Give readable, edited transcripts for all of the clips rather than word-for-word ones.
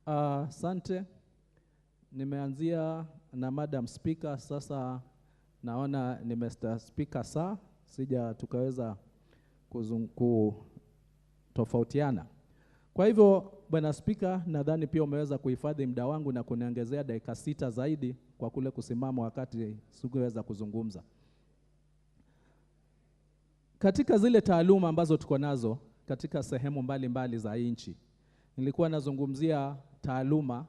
Asante. Nimeanzia na Madam Speaker, sasa naona ni Mr. Speaker saa sija tukaweza kutofautiana. Kwa hivyo Bwana Speaker, nadhani pia umeweza kuhifadhi muda wangu na kuniongezea dakika 6 zaidi kwa kule kusimama wakati sikuweza kuzungumza. Katika zile taaluma ambazo tuko nazo katika sehemu mbalimbali za nchi, nilikuwa nazungumzia taaluma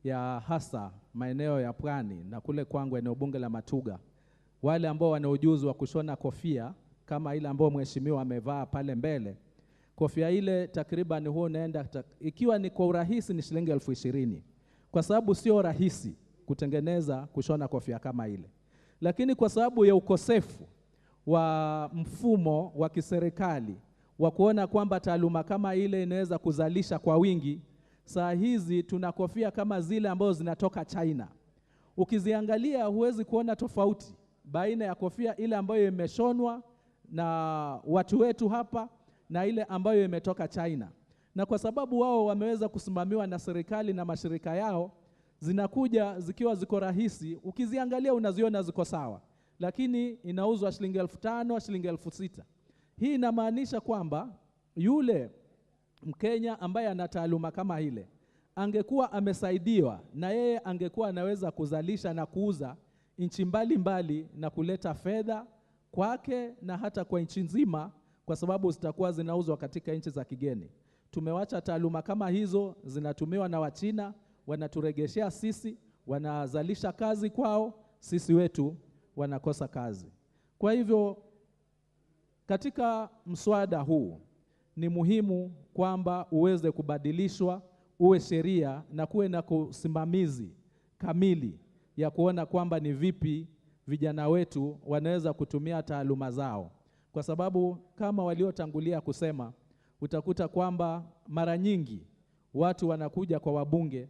ya hasa maeneo ya pwani na kule kwangu eneo bunge la Matuga. Wale ambao wana ujuzi wa kushona kofia kama ile ambao mheshimiwa amevaa pale mbele. Kofia ile takriban huo unaenda ikiwa ni kwa urahisi ni shilingi 20,000. Kwa sababu sio rahisi kutengeneza kushona kofia kama ile. Lakini kwa sababu ya ukosefu wa mfumo wa kiserikali wa kuona kwamba taaluma kama ile inaweza kuzalisha kwa wingi, saa hizi tuna kofia kama zile ambazo zinatoka China. Ukiziangalia huwezi kuona tofauti baina ya kofia ile ambayo imeshonwa na watu wetu hapa na ile ambayo imetoka China. Na kwa sababu wao wameweza kusimamiwa na serikali na mashirika yao, zinakuja zikiwa ziko rahisi, ukiziangalia unaziona ziko sawa, lakini inauzwa shilingi 5,000, shilingi 6,000. Hii inamaanisha kwamba yule Mkenya ambaye ana taaluma kama ile angekuwa amesaidiwa na yeye angekuwa anaweza kuzalisha na kuuza nchi mbalimbali na kuleta fedha kwake na hata kwa nchi nzima, kwa sababu zitakuwa zinauzwa katika nchi za kigeni. Tumewacha taaluma kama hizo zinatumiwa na Wachina, wanaturegeshea sisi, wanazalisha kazi kwao, sisi wetu wanakosa kazi. Kwa hivyo katika mswada huu ni muhimu kwamba uweze kubadilishwa, uwe sheria na kuwe na kusimamizi kamili ya kuona kwamba ni vipi vijana wetu wanaweza kutumia taaluma zao. Kwa sababu kama waliotangulia kusema, utakuta kwamba mara nyingi watu wanakuja kwa wabunge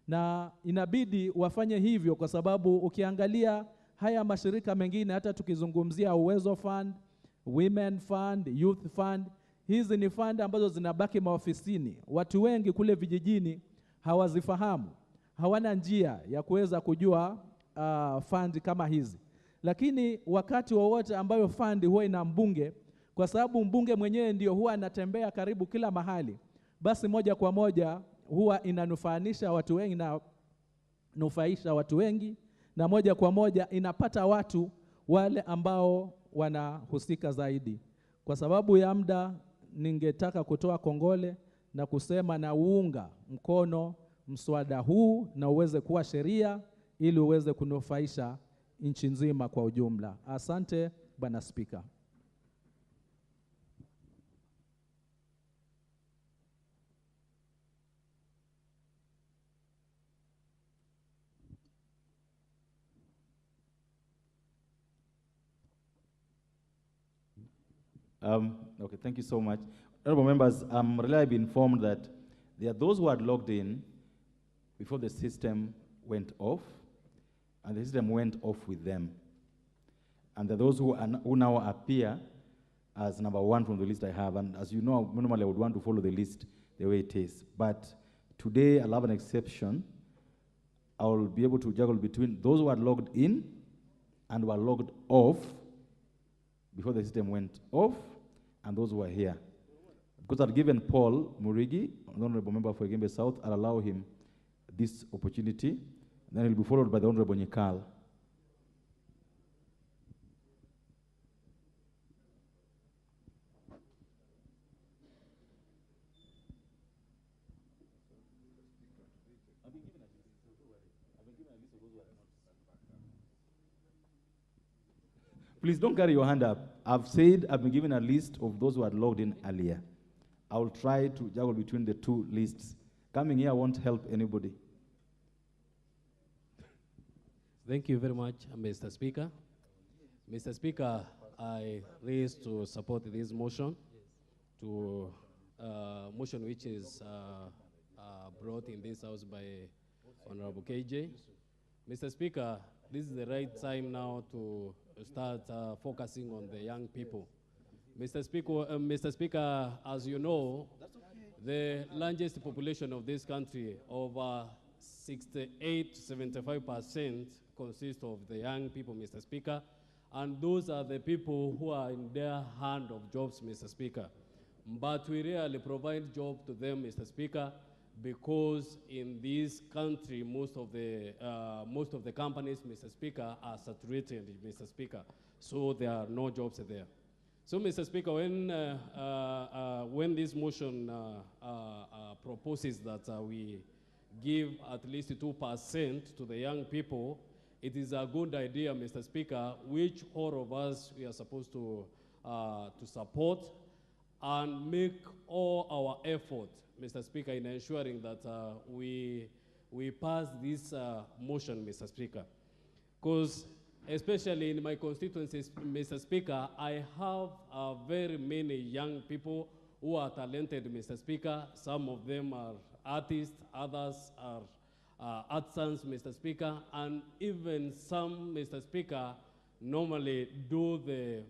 na inabidi wafanye hivyo, kwa sababu ukiangalia haya mashirika mengine, hata tukizungumzia Uwezo Fund, Women Fund, Youth Fund, hizi ni fund ambazo zinabaki maofisini. Watu wengi kule vijijini hawazifahamu, hawana njia ya kuweza kujua fund kama hizi. Lakini wakati wowote ambayo fund huwa ina mbunge, kwa sababu mbunge mwenyewe ndio huwa anatembea karibu kila mahali, basi moja kwa moja huwa inanufaisha watu wengi na nufaisha watu wengi, na moja kwa moja inapata watu wale ambao wanahusika zaidi. Kwa sababu ya muda, ningetaka kutoa kongole na kusema na uunga mkono mswada huu na uweze kuwa sheria ili uweze kunufaisha nchi nzima kwa ujumla. Asante Bwana Spika. Okay, thank you so much. Honorable members, I'm reliably informed that there are those who had logged in before the system went off, and the system went off with them. And there are those who now appear as number 1 from the list I have. And as you know, normally I would want to follow the list the way it is. But today I'll have an exception. I will be able to juggle between those who are logged in and were logged off before the system went off, and those who are here. Because I've given Paul Murigi, an honorable member for Gembe South, I'll allow him this opportunity. Then he'll be followed by the Honorable Nyikal. Please don't carry your hand up. I've said I've been given a list of those who had logged in earlier. I will try to juggle between the two lists. Coming here won't help anybody. Thank you very much, Mr. Speaker. Mr. Speaker, I raise to support this motion, to motion which is brought in this house by Honorable KJ. Mr. Speaker, this is the right time now to start focusing on the young people. Mr. Speaker, as you know, The largest population of this country, over 68 to 75%, consists of the young people, Mr. Speaker, and those are the people who are in their hand of jobs, Mr. Speaker. But we rarely provide job to them, Mr. Speaker, because in this country, most of the companies, Mr. Speaker, are saturated, Mr. Speaker. So there are no jobs there. So, Mr. Speaker, when this motion proposes that we give at least 2% to the young people, it is a good idea, Mr. Speaker, which all of us we are supposed to support and make all our effort, Mr. Speaker, in ensuring that we pass this motion, Mr. Speaker. Because especially in my constituencies, Mr. Speaker, I have very many young people who are talented, Mr. Speaker. Some of them are artists, others are artisans, Mr. Speaker, and even some, Mr. Speaker, normally do the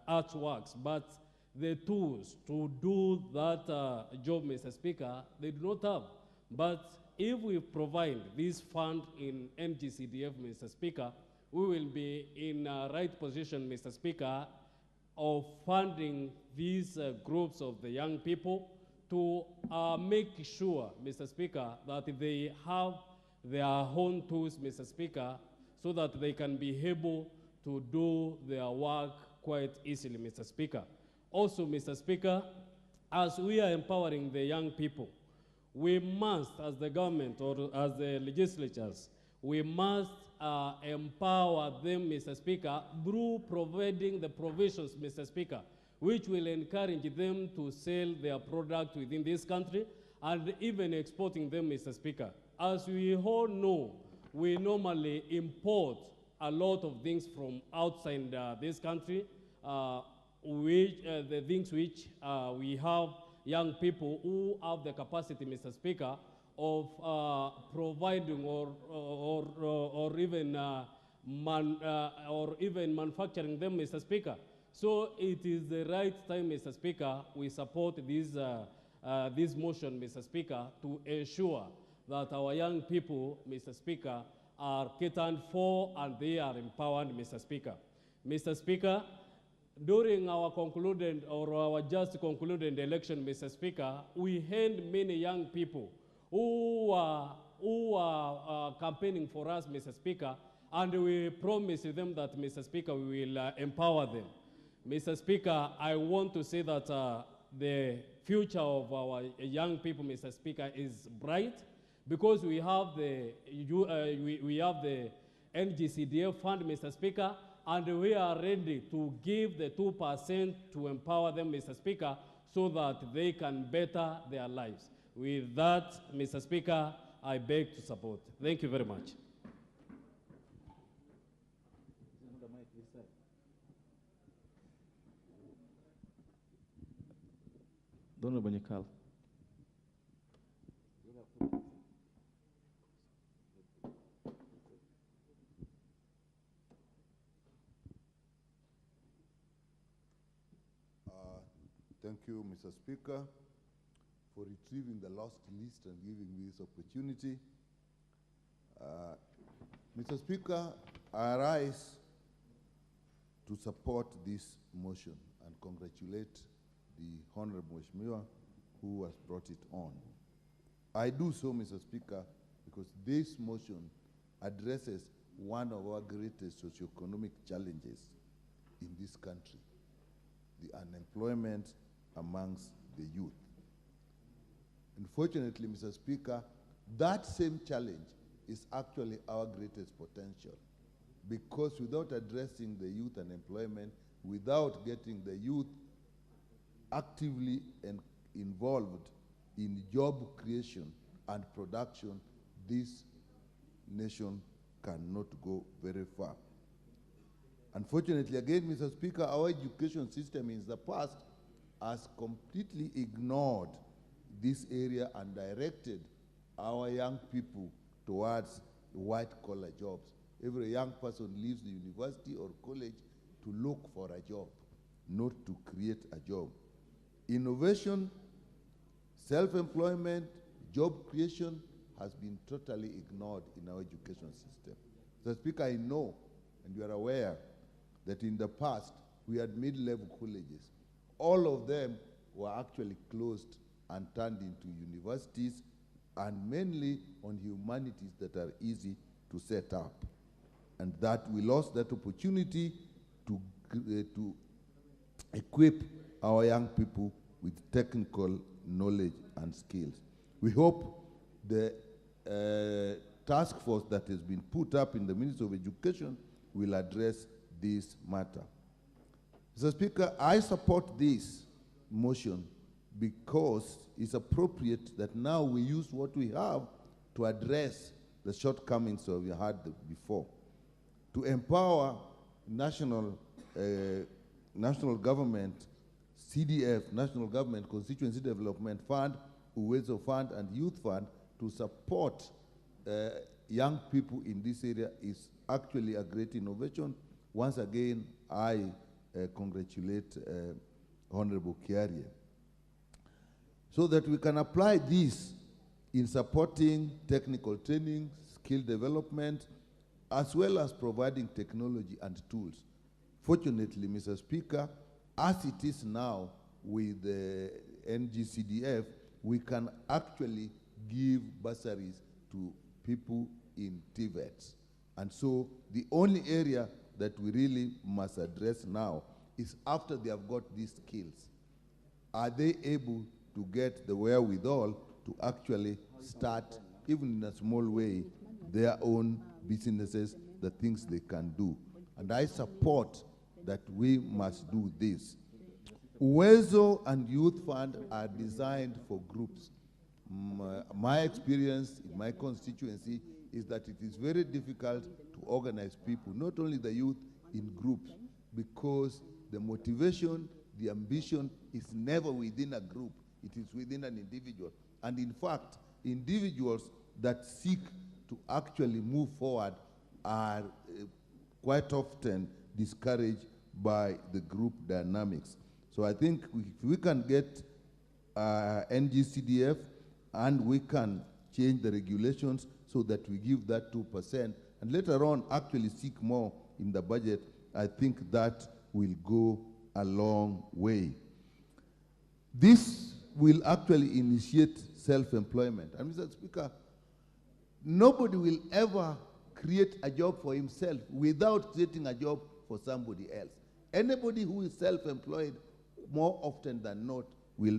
artworks, but the tools to do that job, Mr. Speaker, they do not have. But if we provide this fund in NGCDF, Mr. Speaker, we will be in a right position, Mr. Speaker, of funding these groups of the young people to make sure, Mr. Speaker, that they have their own tools, Mr. Speaker, so that they can be able to do their work quite easily, Mr. Speaker. Also, Mr. Speaker, as we are empowering the young people, we must, as the government or as the legislatures, we must empower them, Mr. Speaker, through providing the provisions, Mr. Speaker, which will encourage them to sell their product within this country and even exporting them, Mr. Speaker. As we all know, we normally import a lot of things from outside this country, the things which we have young people who have the capacity, Mr. Speaker, of providing or even manufacturing them, Mr. Speaker. So it is the right time, Mr. Speaker, we support this motion, Mr. Speaker, to ensure that our young people, Mr. Speaker, are catered for and they are empowered, Mr. Speaker. Mr. Speaker, during our concluded or our just concluded election, Mr. Speaker, we had many young people who are campaigning for us, Mr. Speaker, and we promised them that, Mr. Speaker, we will empower them. Mr. Speaker, I want to say that the future of our young people, Mr. Speaker, is bright because we have the NGCDF fund, Mr. Speaker, and we are ready to give the 2% to empower them, Mr. Speaker, so that they can better their lives. With that, Mr. Speaker, I beg to support. Thank you very much. Donor Banyakal. Thank you, Mr. Speaker, for retrieving the lost list and giving me this opportunity. Mr. Speaker, I rise to support this motion and congratulate the Honorable Mheshimiwa who has brought it on. I do so, Mr. Speaker, because this motion addresses one of our greatest socioeconomic challenges in this country, the unemployment amongst the youth. Unfortunately, Mr. Speaker, that same challenge is actually our greatest potential, because without addressing the youth unemployment, without getting the youth actively involved in job creation and production, this nation cannot go very far. Unfortunately, again, Mr. Speaker, our education system in the past has completely ignored this area and directed our young people towards white-collar jobs. Every young person leaves the university or college to look for a job, not to create a job. Innovation Self-employment, job creation has been totally ignored in our education system. So, Speaker, I know, and you are aware, that in the past, we had mid-level colleges. All of them were actually closed and turned into universities, and mainly on humanities that are easy to set up. And that we lost that opportunity to equip our young people with technical knowledge and skills. We hope the task force that has been put up in the Ministry of Education will address this matter. Mr. Speaker, I support this motion because it's appropriate that now we use what we have to address the shortcomings that we had before. To empower national government, CDF, National Government Constituency Development Fund, Uwezo Fund, and Youth Fund to support young people in this area is actually a great innovation. Once again, I congratulate Honorable Kiarie. So that we can apply this in supporting technical training, skill development, as well as providing technology and tools. Fortunately, Mr. Speaker, as it is now with the NGCDF, we can actually give bursaries to people in TVETs. And so the only area that we really must address now is after they have got these skills, are they able to get the wherewithal to actually start, even in a small way, their own businesses, the things they can do. And I support that we must do this. Uwezo and Youth Fund are designed for groups. My experience in my constituency is that it is very difficult to organize people, not only the youth, in groups, because the motivation, the ambition is never within a group, it is within an individual. And in fact, individuals that seek to actually move forward are quite often discouraged by the group dynamics. So I think if we can get NGCDF and we can change the regulations so that we give that 2%, and later on actually seek more in the budget, I think that will go a long way. This will actually initiate self-employment. And Mr. Speaker, nobody will ever create a job for himself without creating a job for somebody else. Anybody who is self-employed, more often than not,